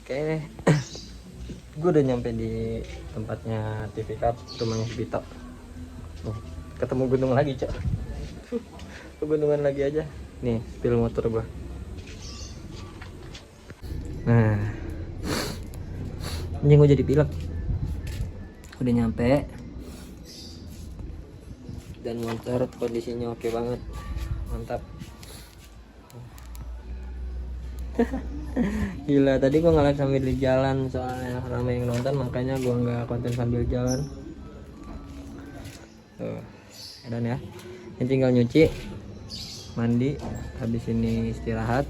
Oke, gue udah nyampe di tempatnya TV Cup, rumahnya Vito. Ketemu gunung lagi, Cok. Pegunungan lagi aja. Nih, spill motor gua. Nah, ini gue jadi pilek. Udah nyampe. Dan motor kondisinya oke banget. Mantap. Gila, tadi gua nge-live sambil di jalan soalnya ramai yang nonton, makanya gua nggak konten sambil jalan. Tuh, dan ya. Ini tinggal nyuci, mandi, habis ini istirahat.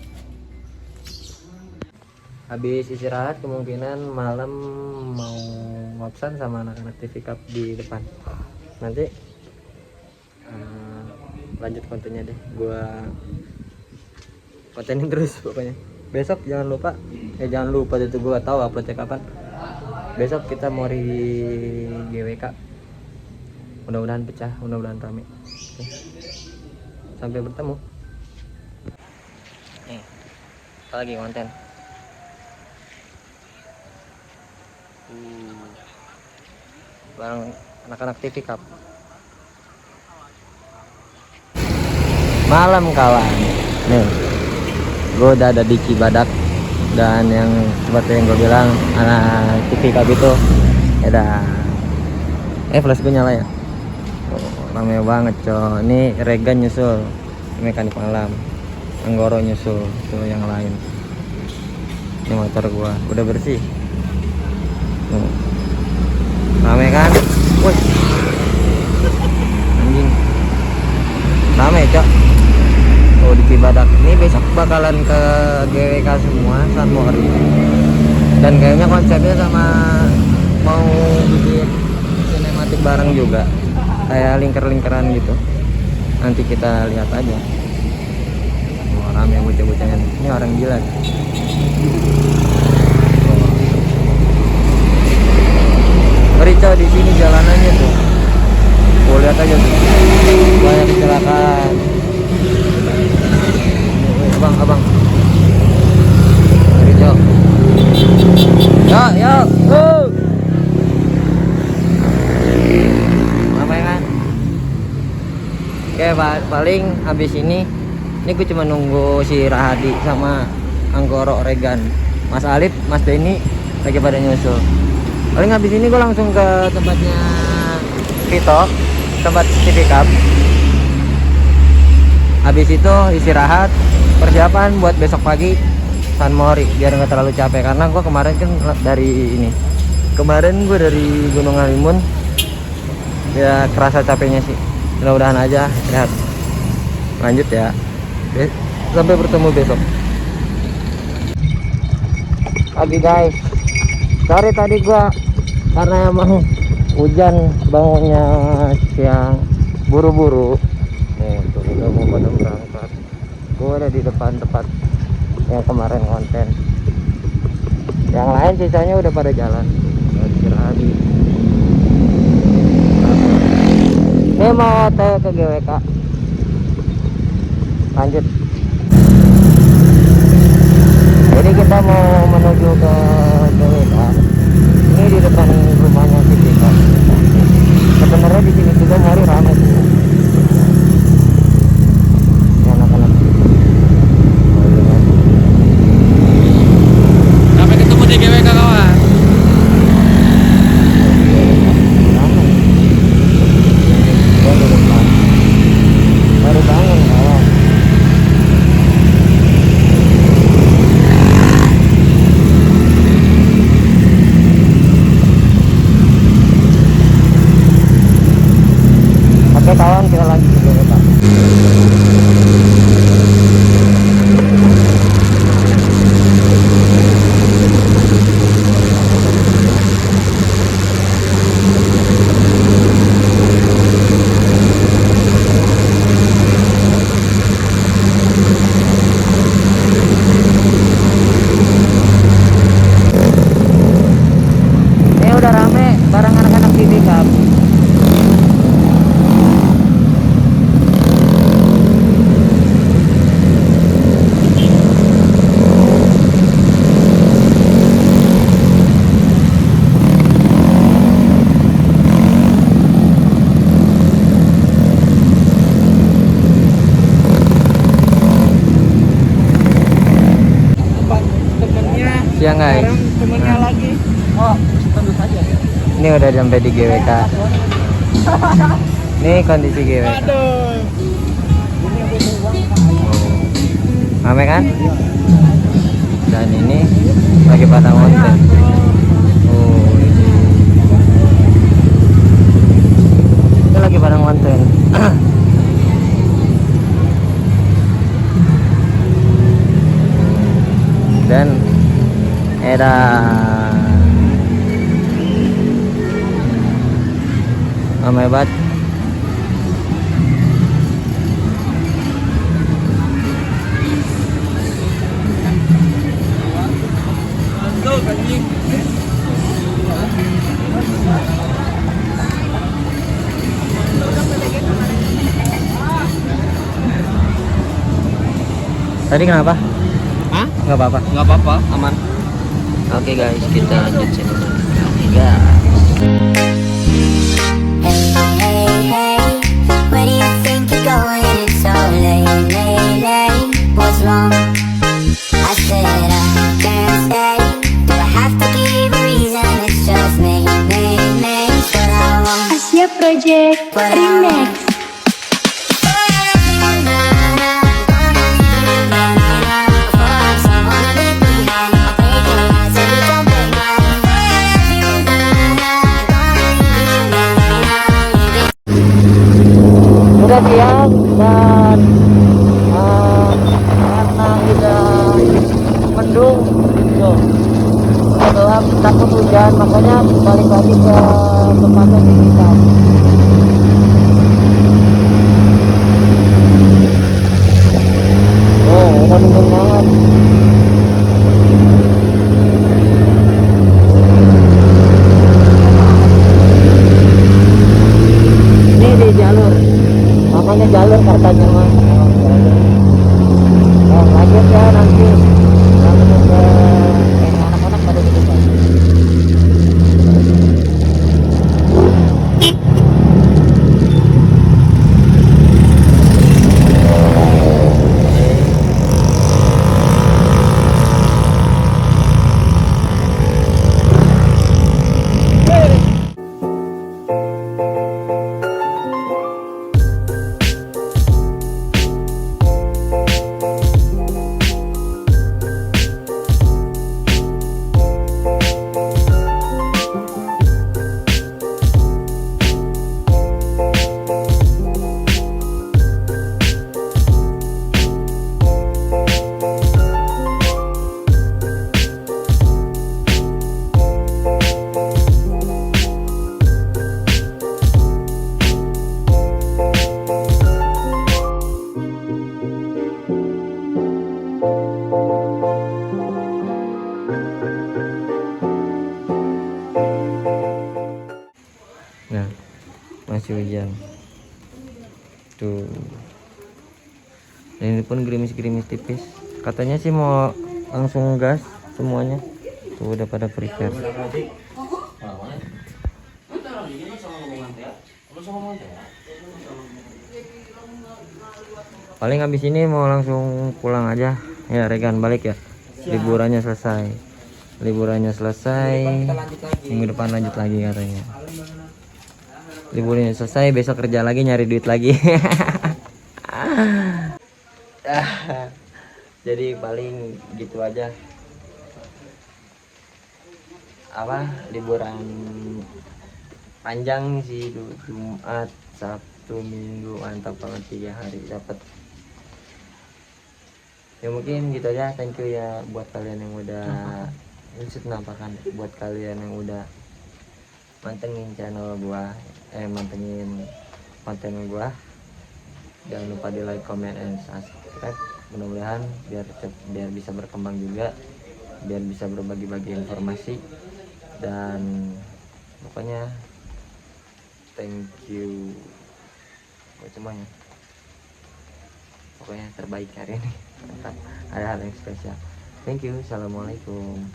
Habis istirahat kemungkinan malam mau ngopsan sama anak-anak TV Cup di depan. Nanti lanjut kontennya deh, gua kontenin terus pokoknya. Besok jangan lupa itu gua tahu uploadnya kapan. Besok kita mau di GWK, mudah-mudahan pecah, mudah-mudahan rame. Oke. Sampai bertemu. Nih, apa lagi konten? Bareng anak-anak TV Cup. Malam kawan. Nih, gue udah ada di Cibadak, dan yang seperti yang gue bilang anak TV Cup itu ada. Flash gue nyala ya. Rame banget, coy. Ini Regan nyusul, mekanik malam. Anggoro nyusul, tuh yang lain. Ini motor gua udah bersih. Rame kan? Wih, anjing, rame, cok. Oh, di Cibadak. Ini besok bakalan ke GWK semua, San Mori. Dan kayaknya konsepnya sama mau bikin sinematik bareng juga, kayak lingkar-lingkaran gitu. Nanti kita lihat aja. Oh, rame bocah-bocahnya. Ini orang gila. Ngeri, coy, di sini jalanannya tuh. Gua lihat aja tuh. Banyak kecelakaan. Abang. Ngeri, coy. Yo. Ramai kan? Oke, paling habis ini gue cuma nunggu si Rahadi sama Anggoro Regan. Mas Alif, Mas Denny lagi pada nyusul. Paling habis ini gue langsung ke tempatnya Vito, tempat TV Cup. Habis itu istirahat, persiapan buat besok pagi San Mori biar nggak terlalu capek, karena gue kemarin kan dari Gunung Halimun ya, kerasa capeknya sih. Mudah-mudahan aja sehat. Lanjut ya, sampai bertemu besok pagi, guys. Sorry tadi gua karena emang hujan, bangunnya siang, buru-buru. Nih tuh udah mau pada berangkat. Gua ada di depan tempat yang kemarin konten. Yang lain sisanya udah pada jalan. Istirahat. Ini mau ke GWK. Lanjut. Jadi kita mau menuju ke GWK. Ini di depan rumahnya si Vito. Sebenarnya di sini juga Mori ramai sih. Anak-anak. Sampai ketemu di GWK, kawan. Baru bangun, kawan. siang guys. temennya lagi. Oh, tentu saja. Ini udah sampai di GWK. Ini kondisi GWK. Aduh. Rame kan? Dan ini lagi pada konten. Oh, ini lagi pada konten. Dan era ramai banget. Tadi kenapa? Hah? Nggak apa-apa. Nggak apa-apa, aman. Oke guys, kita lanjut channel guys. Hey, hey, where do you think you're going? It's so late, late, late. What's wrong? I said I can't stay. Do I have to give a reason? It's just me, it's what I want. Asia Project What I Remix. want. Udah siang dan karena udah mendung tuh udah gelap takut hujan, makanya balik lagi ke tempatnya di kita. Oh udah mendung banget. Ini di jalur, makanya jalur katanya mah. Oh, lanjut ya nanti langsung ke anak-anak pada di depan. Nah, masih hujan. Tuh. Dan ini pun gerimis-gerimis tipis. Katanya sih mau langsung gas semuanya. Tuh udah pada prepare. Paling habis ini mau langsung pulang aja. Ya, Regan balik ya. Liburannya selesai. Liburannya selesai. Minggu depan lanjut lagi katanya. Liburnya selesai, besok kerja lagi, nyari duit lagi. Jadi paling gitu aja. Apa liburan panjang sih, Jumat, Sabtu, Minggu, mantap banget 3 hari dapat. Ya mungkin gitu aja. Thank you ya buat kalian yang udah nampakan, buat kalian yang udah mantengin channel gua, mantengin konten gua. Jangan lupa di like, comment, and subscribe. Mudah-mudahan biar bisa berkembang juga, biar bisa berbagi-bagi informasi, dan pokoknya thank you buat semuanya. Pokoknya terbaik hari ini. Mantap. Ada hal yang spesial. Thank you. Assalamualaikum.